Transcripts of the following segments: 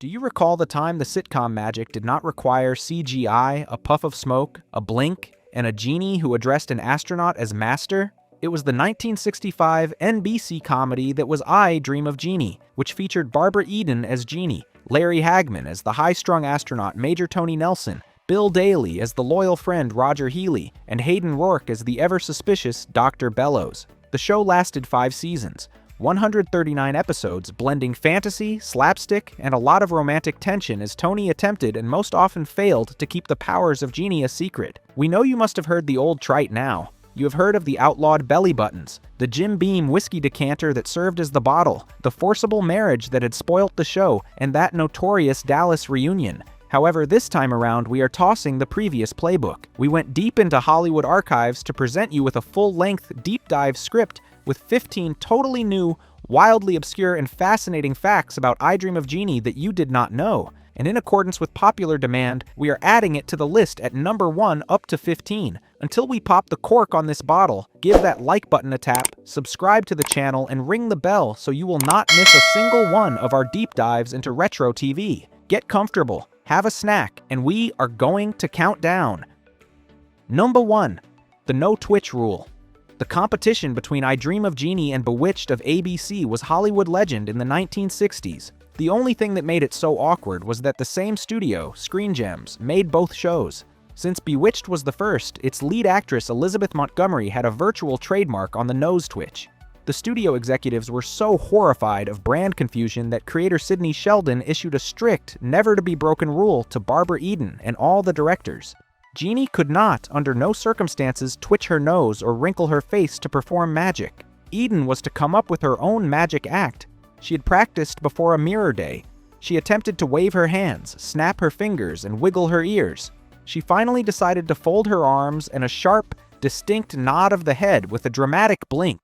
Do you recall the time the sitcom magic did not require CGI, a puff of smoke, a blink, and a genie who addressed an astronaut as master? It was the 1965 NBC comedy that was I Dream of Jeannie, which featured Barbara Eden as Jeannie, Larry Hagman as the high-strung astronaut Major Tony Nelson, Bill Daly as the loyal friend Roger Healy, and Hayden Rourke as the ever-suspicious Dr. Bellows. The show lasted 5 seasons, 139 episodes, blending fantasy, slapstick, and a lot of romantic tension as Tony attempted and most often failed to keep the powers of Jeannie a secret. We know you must have heard the old trite now. You have heard of the outlawed belly buttons, the Jim Beam whiskey decanter that served as the bottle, the forcible marriage that had spoilt the show, and that notorious Dallas reunion. However, this time around, we are tossing the previous playbook. We went deep into Hollywood archives to present you with a full-length, deep-dive script with 15 totally new, wildly obscure, and fascinating facts about I Dream of Jeannie that you did not know. And in accordance with popular demand, we are adding it to the list at number 1 up to 15. Until we pop the cork on this bottle, give that like button a tap, subscribe to the channel, and ring the bell so you will not miss a single one of our deep dives into retro TV. Get comfortable, have a snack, and we are going to count down. Number 1. The no Twitch rule. The competition between I Dream of Jeannie and Bewitched of ABC was Hollywood legend in the 1960s. The only thing that made it so awkward was that the same studio, Screen Gems, made both shows. Since Bewitched was the first, its lead actress Elizabeth Montgomery had a virtual trademark on the nose twitch. The studio executives were so horrified of brand confusion that creator Sidney Sheldon issued a strict, never-to-be-broken rule to Barbara Eden and all the directors. Jeannie could not, under no circumstances, twitch her nose or wrinkle her face to perform magic. Eden was to come up with her own magic act. She had practiced before a mirror day. She attempted to wave her hands, snap her fingers, and wiggle her ears. She finally decided to fold her arms and a sharp, distinct nod of the head with a dramatic blink.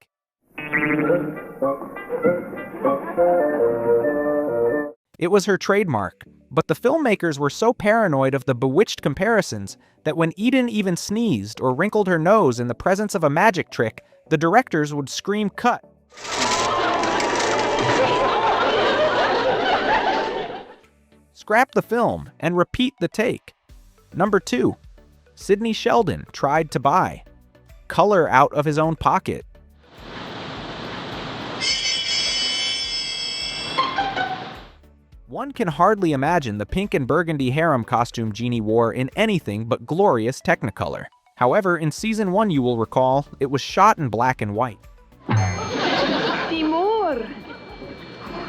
It was her trademark, but the filmmakers were so paranoid of the Bewitched comparisons that when Eden even sneezed or wrinkled her nose in the presence of a magic trick, the directors would scream "cut." Scrap the film and repeat the take. Number 2. Sidney Sheldon tried to buy color out of his own pocket. One can hardly imagine the pink and burgundy harem costume Jeannie wore in anything but glorious Technicolor. However, in season 1, you will recall, it was shot in black and white. Timur!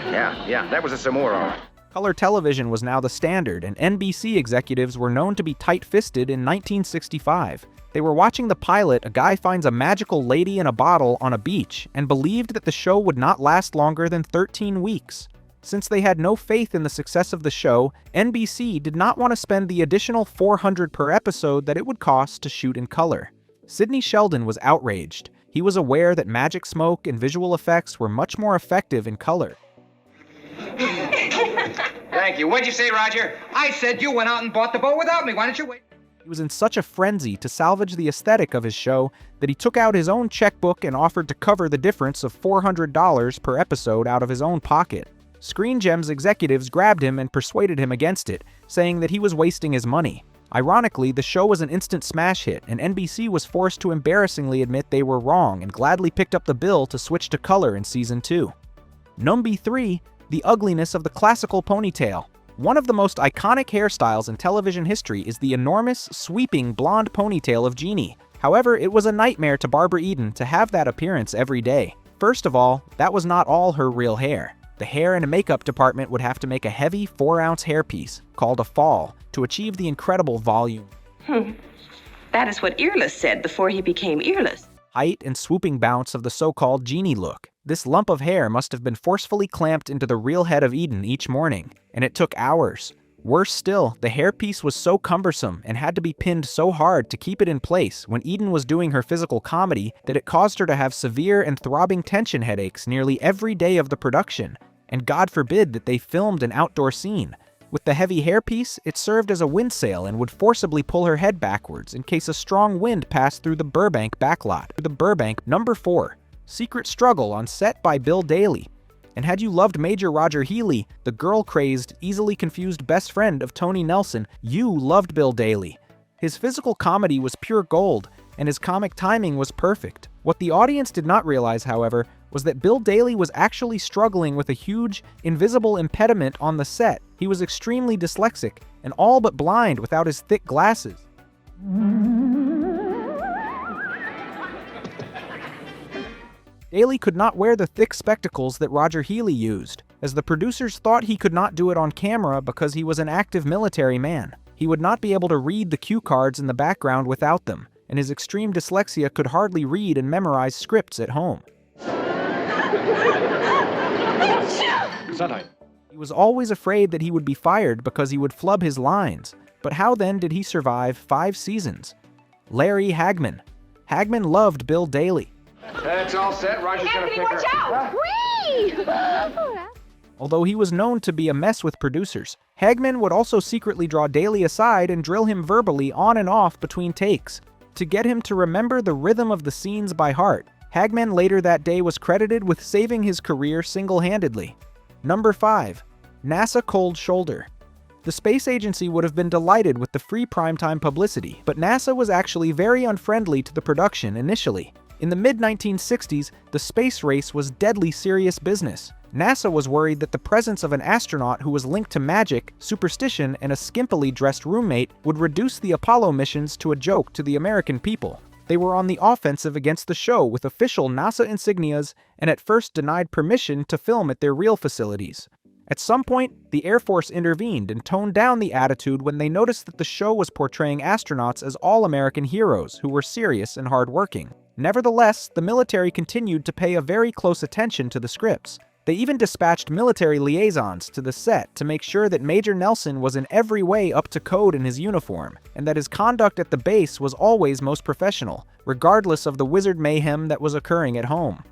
Yeah, that was a Timur, all right. Color television was now the standard, and NBC executives were known to be tight-fisted in 1965. They were watching the pilot, a guy finds a magical lady in a bottle on a beach, and believed that the show would not last longer than 13 weeks. Since they had no faith in the success of the show, NBC did not want to spend the additional $400 per episode that it would cost to shoot in color. Sidney Sheldon was outraged. He was aware that magic smoke and visual effects were much more effective in color. Thank you. What'd you say, Roger? I said you went out and bought the boat without me. Why don't you wait? He was in such a frenzy to salvage the aesthetic of his show that he took out his own checkbook and offered to cover the difference of $400 per episode out of his own pocket. Screen Gems executives grabbed him and persuaded him against it, saying that he was wasting his money. Ironically, the show was an instant smash hit, and NBC was forced to embarrassingly admit they were wrong and gladly picked up the bill to switch to color in season 2. Number 3. The ugliness of the classical ponytail. One of the most iconic hairstyles in television history is the enormous, sweeping blonde ponytail of Jeannie. However, it was a nightmare to Barbara Eden to have that appearance every day. First of all, that was not all her real hair. The hair and makeup department would have to make a heavy 4-ounce hairpiece, called a fall, to achieve the incredible volume. That is what Earless said before he became earless. Height and swooping bounce of the so-called Jeannie look. This lump of hair must have been forcefully clamped into the real head of Eden each morning, and it took hours. Worse still, the hairpiece was so cumbersome and had to be pinned so hard to keep it in place when Eden was doing her physical comedy that it caused her to have severe and throbbing tension headaches nearly every day of the production. And God forbid that they filmed an outdoor scene. With the heavy hairpiece, it served as a windsail and would forcibly pull her head backwards in case a strong wind passed through the Burbank backlot. Number 4. Secret struggle on set by Bill Daly. And had you loved Major Roger Healy, the girl-crazed, easily confused best friend of Tony Nelson, you loved Bill Daly. His physical comedy was pure gold, and his comic timing was perfect. What the audience did not realize, however, was that Bill Daly was actually struggling with a huge, invisible impediment on the set. He was extremely dyslexic, and all but blind without his thick glasses. Daly could not wear the thick spectacles that Roger Healy used, as the producers thought he could not do it on camera because he was an active military man. He would not be able to read the cue cards in the background without them, and his extreme dyslexia could hardly read and memorize scripts at home. He was always afraid that he would be fired because he would flub his lines. But how then did he survive 5 seasons? Larry Hagman. Hagman loved Bill Daly. That's all set. Roger's gonna pick her. Watch out! Whee! Although he was known to be a mess with producers, Hagman would also secretly draw Daly aside and drill him verbally on and off between takes, to get him to remember the rhythm of the scenes by heart. Hagman later that day was credited with saving his career single-handedly. Number 5. NASA Cold Shoulder. The space agency would have been delighted with the free primetime publicity, but NASA was actually very unfriendly to the production initially. In the mid-1960s, the space race was deadly serious business. NASA was worried that the presence of an astronaut who was linked to magic, superstition, and a skimpily dressed roommate would reduce the Apollo missions to a joke to the American people. They were on the offensive against the show with official NASA insignias and at first denied permission to film at their real facilities. At some point, the Air Force intervened and toned down the attitude when they noticed that the show was portraying astronauts as all-American heroes who were serious and hardworking. Nevertheless, the military continued to pay a very close attention to the scripts. They even dispatched military liaisons to the set to make sure that Major Nelson was in every way up to code in his uniform, and that his conduct at the base was always most professional, regardless of the wizard mayhem that was occurring at home.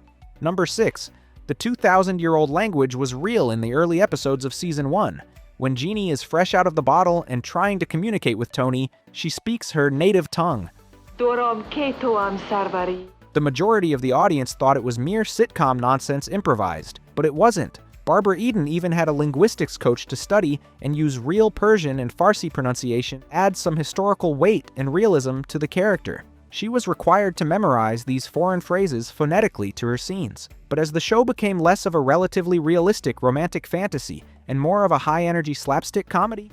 Number 6. The 2,000-year-old language was real in the early episodes of Season 1. When Jeannie is fresh out of the bottle and trying to communicate with Tony, she speaks her native tongue. The majority of the audience thought it was mere sitcom nonsense improvised, but it wasn't. Barbara Eden even had a linguistics coach to study and use real Persian and Farsi pronunciation, add some historical weight and realism to the character. She was required to memorize these foreign phrases phonetically to her scenes. But as the show became less of a relatively realistic romantic fantasy and more of a high-energy slapstick comedy,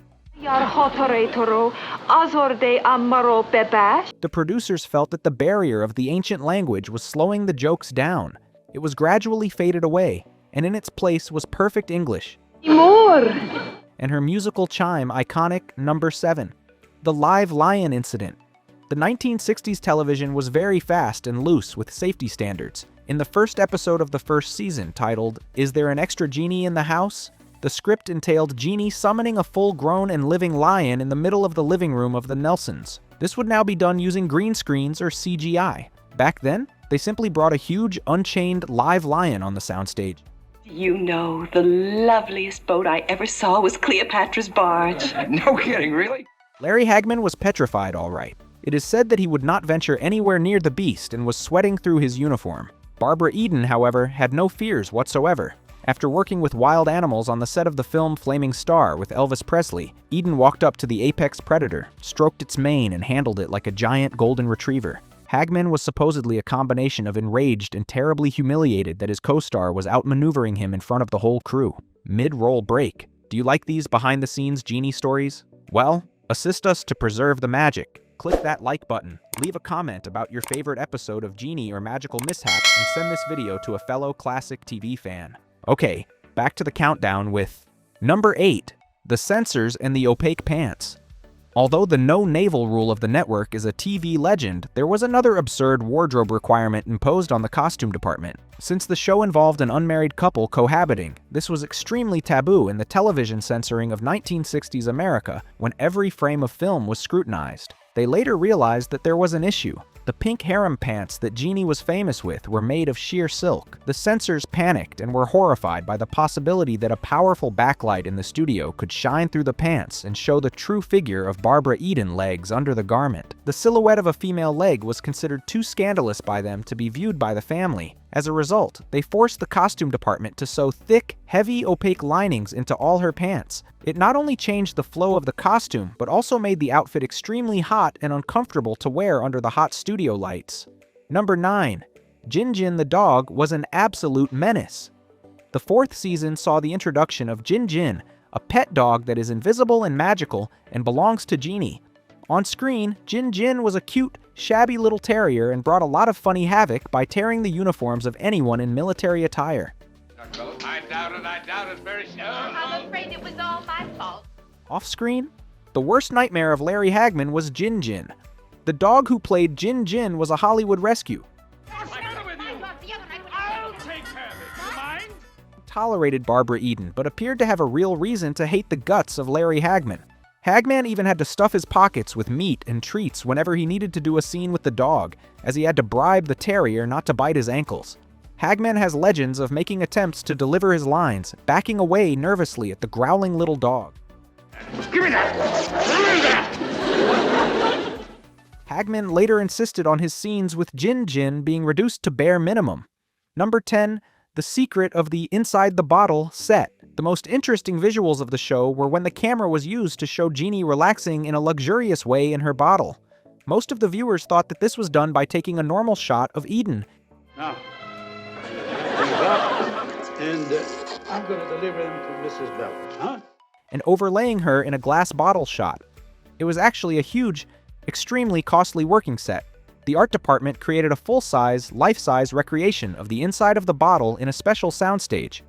the producers felt that the barrier of the ancient language was slowing the jokes down. It was gradually faded away, and in its place was perfect English. And her musical chime iconic Number 7. The Live Lion Incident. The 1960s television was very fast and loose with safety standards. In the first episode of the first season, titled, "Is There an Extra Genie in the House?" the script entailed Jeannie summoning a full-grown and living lion in the middle of the living room of the Nelsons. This would now be done using green screens or CGI. Back then, they simply brought a huge, unchained live lion on the soundstage. You know, the loveliest boat I ever saw was Cleopatra's barge. No kidding, really? Larry Hagman was petrified, all right. It is said that he would not venture anywhere near the beast and was sweating through his uniform. Barbara Eden, however, had no fears whatsoever. After working with wild animals on the set of the film Flaming Star with Elvis Presley, Eden walked up to the apex predator, stroked its mane, and handled it like a giant golden retriever. Hagman was supposedly a combination of enraged and terribly humiliated that his co-star was outmaneuvering him in front of the whole crew. Mid-roll break. Do you like these behind-the-scenes Jeannie stories? Well, assist us to preserve the magic. Click that like button, leave a comment about your favorite episode of Jeannie or Magical Mishaps, and send this video to a fellow classic TV fan. Okay, back to the countdown with Number 8. The Censors and the Opaque Pants. Although the no navel rule of the network is a TV legend, there was another absurd wardrobe requirement imposed on the costume department. Since the show involved an unmarried couple cohabiting, this was extremely taboo in the television censoring of 1960s America, when every frame of film was scrutinized. They later realized that there was an issue. The pink harem pants that Jeannie was famous with were made of sheer silk. The censors panicked and were horrified by the possibility that a powerful backlight in the studio could shine through the pants and show the true figure of Barbara Eden legs under the garment. The silhouette of a female leg was considered too scandalous by them to be viewed by the family. As a result, they forced the costume department to sew thick, heavy, opaque linings into all her pants. It not only changed the flow of the costume, but also made the outfit extremely hot and uncomfortable to wear under the hot studio lights. Number 9. Jin the dog was an absolute menace. The 4th season saw the introduction of Jin, a pet dog that is invisible and magical and belongs to Jeannie. On screen, Jin was a cute, shabby little terrier and brought a lot of funny havoc by tearing the uniforms of anyone in military attire. I doubt it very soon. I'm afraid it was all my fault. Off-screen, the worst nightmare of Larry Hagman was Jin. The dog who played Jin was a Hollywood rescue. I'll take care of it. You mind? Tolerated Barbara Eden, but appeared to have a real reason to hate the guts of Larry Hagman. Hagman even had to stuff his pockets with meat and treats whenever he needed to do a scene with the dog, as he had to bribe the terrier not to bite his ankles. Hagman has legends of making attempts to deliver his lines, backing away nervously at the growling little dog. Give me that! Give me that! Hagman later insisted on his scenes with Jin being reduced to bare minimum. Number 10. The secret of the Inside the Bottle set. The most interesting visuals of the show were when the camera was used to show Jeannie relaxing in a luxurious way in her bottle. Most of the viewers thought that this was done by taking a normal shot of Eden. Now, bring it up, and I'm going to deliver them to Mrs. Bell, huh? And overlaying her in a glass bottle shot. It was actually a huge, extremely costly working set. The art department created a full-size, life-size recreation of the inside of the bottle in a special soundstage.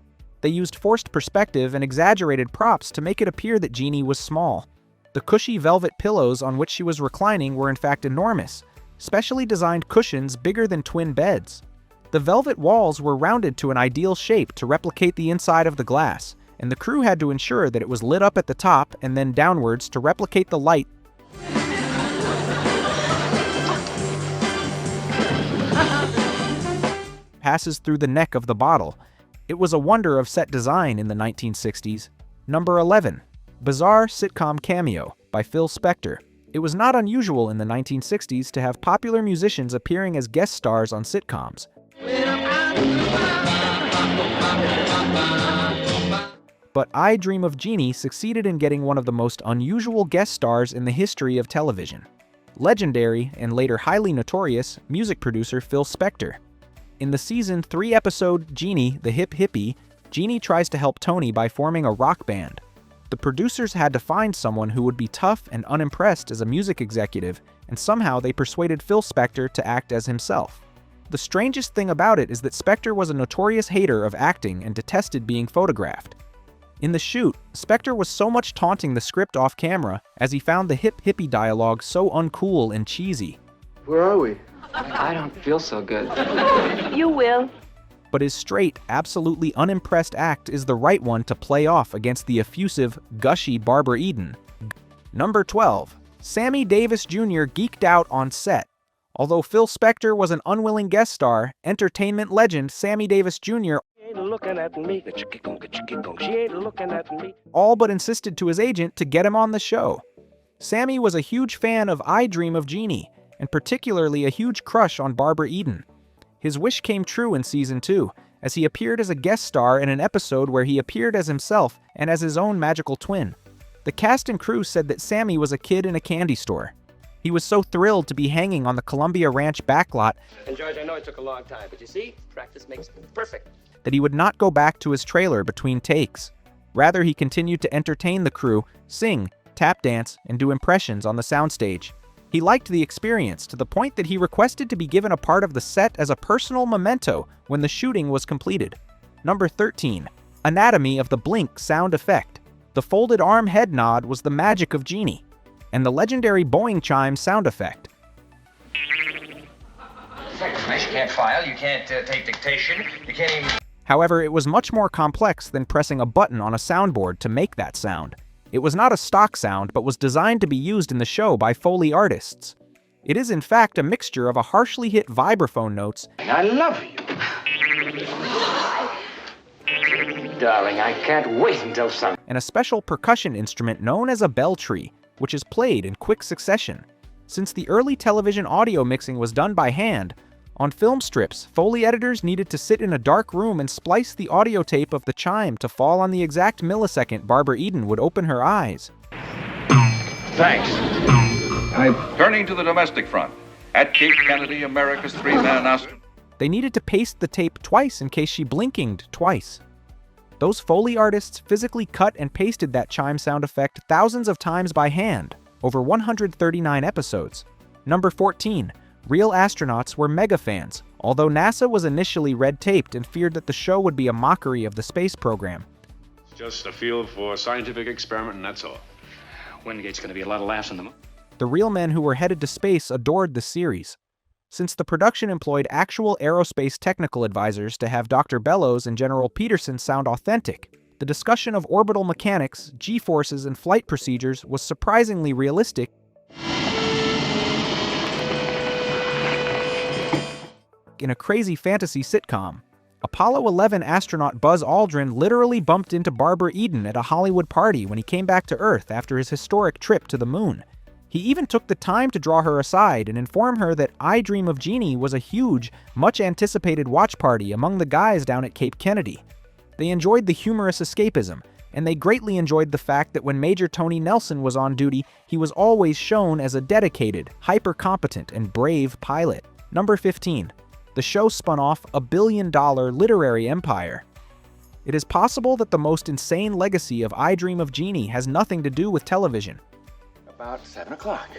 They used forced perspective and exaggerated props to make it appear that Jeannie was small. The cushy velvet pillows on which she was reclining were in fact enormous, specially designed cushions bigger than twin beds. The velvet walls were rounded to an ideal shape to replicate the inside of the glass, and the crew had to ensure that it was lit up at the top and then downwards to replicate the light. Passes through the neck of the bottle. It was a wonder of set design in the 1960s. Number 11. Bizarre Sitcom Cameo by Phil Spector. It was not unusual in the 1960s to have popular musicians appearing as guest stars on sitcoms. But I Dream of Jeannie succeeded in getting one of the most unusual guest stars in the history of television. Legendary, and later highly notorious, music producer Phil Spector. In the season 3 episode Jeannie, the Hip Hippie, Jeannie tries to help Tony by forming a rock band. The producers had to find someone who would be tough and unimpressed as a music executive, and somehow they persuaded Phil Spector to act as himself. The strangest thing about it is that Spector was a notorious hater of acting and detested being photographed. In the shoot, Spector was so much taunting the script off camera as he found the hip hippie dialogue so uncool and cheesy. Where are we? I don't feel so good. You will. But his straight, absolutely unimpressed act is the right one to play off against the effusive, gushy Barbara Eden. Number 12. Sammy Davis Jr. geeked out on set. Although Phil Spector was an unwilling guest star, entertainment legend Sammy Davis Jr. all but insisted to his agent to get him on the show. Sammy was a huge fan of I Dream of Jeannie, and particularly a huge crush on Barbara Eden. His wish came true in season 2, as he appeared as a guest star in an episode where he appeared as himself and as his own magical twin. The cast and crew said that Sammy was a kid in a candy store. He was so thrilled to be hanging on the Columbia Ranch backlot And George, I know it took a long time, but you see, practice makes perfect. that he would not go back to his trailer between takes. Rather, he continued to entertain the crew, sing, tap dance, and do impressions on the soundstage. He liked the experience to the point that he requested to be given a part of the set as a personal memento when the shooting was completed. Number 13. Anatomy of the blink sound effect. The folded arm head nod was the magic of Jeannie, and the legendary Boeing chime sound effect. You can't file, you can't take dictation, you can't even... However, it was much more complex than pressing a button on a soundboard to make that sound. It was not a stock sound, but was designed to be used in the show by Foley artists. It is in fact a mixture of a harshly hit vibraphone notes I love you. Darling, I can't wait until Sunday. and a special percussion instrument known as a bell tree, which is played in quick succession. Since the early television audio mixing was done by hand, on film strips, Foley editors needed to sit in a dark room and splice the audio tape of the chime to fall on the exact millisecond Barbara Eden would open her eyes. Thanks. Turning to the domestic front. At Cape Kennedy, America's three-man astronaut. They needed to paste the tape twice in case she blinkinged twice. Those Foley artists physically cut and pasted that chime sound effect thousands of times by hand, over 139 episodes. Number 14. Real astronauts were mega fans, although NASA was initially red-taped and feared that the show would be a mockery of the space program. It's just a field for scientific experiment, and that's all. Wingate's going to be a lot of laughs on them. The real men who were headed to space adored the series. Since the production employed actual aerospace technical advisors to have Dr. Bellows and General Peterson sound authentic, the discussion of orbital mechanics, G-forces, and flight procedures was surprisingly realistic. In a crazy fantasy sitcom, Apollo 11 astronaut Buzz Aldrin literally bumped into Barbara Eden at a Hollywood party when he came back to Earth after his historic trip to the moon. He even took the time to draw her aside and inform her that I Dream of Jeannie was a huge, much-anticipated watch party among the guys down at Cape Kennedy. They enjoyed the humorous escapism, and they greatly enjoyed the fact that when Major Tony Nelson was on duty, he was always shown as a dedicated, hyper-competent, and brave pilot. Number 15. The show spun off a billion-dollar literary empire. It is possible that the most insane legacy of I Dream of Jeannie has nothing to do with television. About 7 o'clock.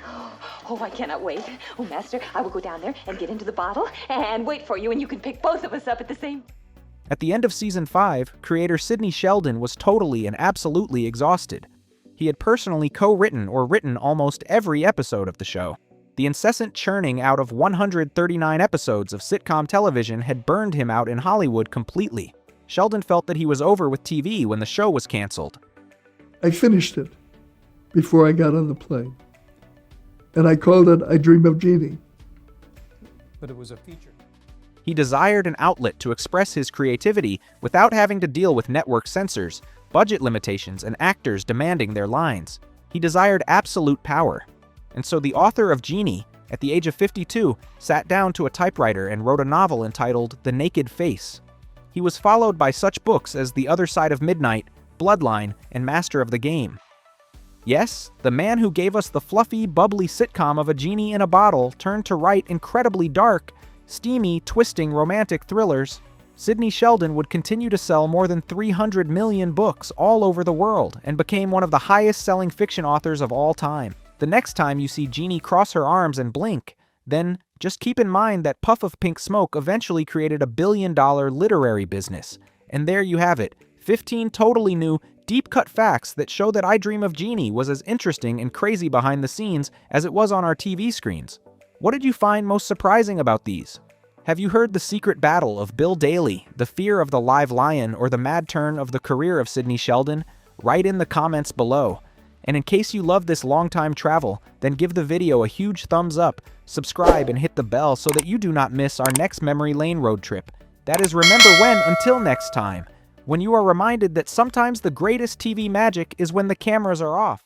Oh, I cannot wait. Oh, Master, I will go down there and get into the bottle and wait for you, and you can pick both of us up at the same... At the end of Season 5, creator Sidney Sheldon was totally and absolutely exhausted. He had personally co-written or written almost every episode of the show. The incessant churning out of 139 episodes of sitcom television had burned him out in Hollywood completely. Sheldon felt that he was over with TV when the show was canceled. I finished it before I got on the plane, and I called it I Dream of Jeannie. But it was a feature. He desired an outlet to express his creativity without having to deal with network censors, budget limitations, and actors demanding their lines. He desired absolute power. And so the author of Jeannie, at the age of 52, sat down to a typewriter and wrote a novel entitled The Naked Face. He was followed by such books as The Other Side of Midnight, Bloodline, and Master of the Game. Yes, the man who gave us the fluffy, bubbly sitcom of a genie in a bottle turned to write incredibly dark, steamy, twisting romantic thrillers. Sidney Sheldon would continue to sell more than 300 million books all over the world and became one of the highest-selling fiction authors of all time. The next time you see Jeannie cross her arms and blink, then just keep in mind that puff of pink smoke eventually created a billion-dollar literary business. And there you have it, 15 totally new, deep-cut facts that show that I Dream of Jeannie was as interesting and crazy behind the scenes as it was on our TV screens. What did you find most surprising about these? Have you heard the secret battle of Bill Daly, the fear of the live lion, or the mad turn of the career of Sidney Sheldon? Write in the comments below. And in case you love this long-time travel, then give the video a huge thumbs up, subscribe, and hit the bell so that you do not miss our next memory lane road trip. That is remember when until next time, when you are reminded that sometimes the greatest TV magic is when the cameras are off.